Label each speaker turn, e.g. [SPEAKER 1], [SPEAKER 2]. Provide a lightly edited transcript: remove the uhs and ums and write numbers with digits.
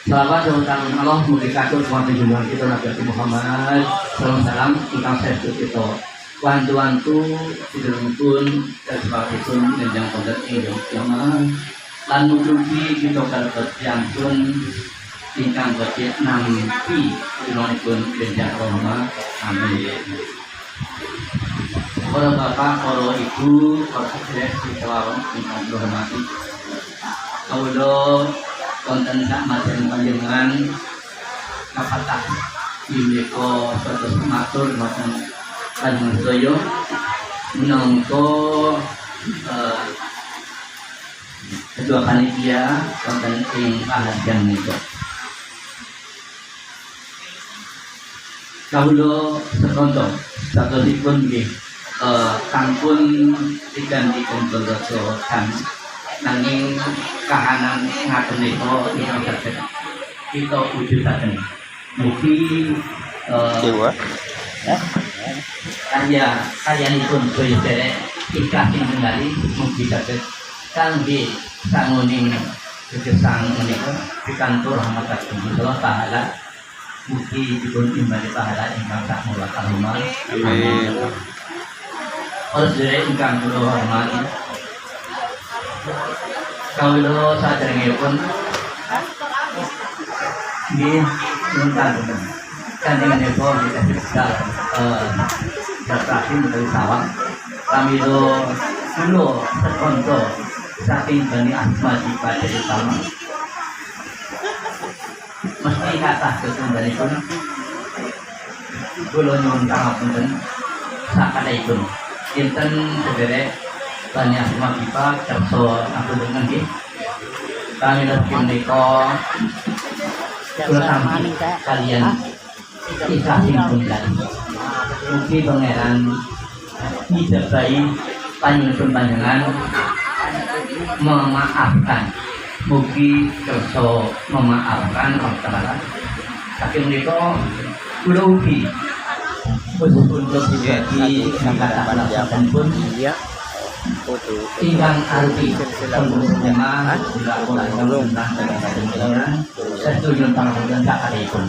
[SPEAKER 1] Salawat dan Allah mugi katur semua junjungan kita Nabi Muhammad salam ingkang sestu kita wantu-wantu sidurungipun dan sebagaiipun menjang konten ingkang kiamat lan nutupi kita kalebet pun ingkang becik nampi dinonipun menjang Roma. Amin. Para bapak, para ibu, para sedherek sekalian ingkang dihormati, kawula konten sak maten panjenengan kapatah menika suatu matur wonten panjenengan sedaya minangka kedua panitia wonten ing pengajian menika. Kawula sekonco satosipun nggih sampun digantikaken basa kan nanging kahanan ngaten menika ingkang saged kita wujudaken. Mugi karyanipun sedaya derek ikhlas ningali mugi saged kangge sanguning gesang menika pikantuk rahmataken Allah taala. Mugi dipun imbali pahala ingkang sak mula kalima. Amin. Para sedherek ingkang kula hormati, kawula sadèrèngipun nggih nuntun kanjengenipun kita berarti dari sawang pamilo kula sekonco saking Bani Ahmad pada utama mesti kathah kesundanipun kula nyuwun pangapunten sakadaipun kinten sedherek Bani Ahmad Bipa kersa ngapunten nggih kami menika kula tampi kalian ikhlasin dan mugi pangeran mijabahi panjenengan memaafkan. Mugi kersa memaafkan kesalahan. Saking menika kula ugi meskipun terjadi kata-kata pun ingkang arti pembunuhan dilakukan tentang setuju pangapunten sakadaipun.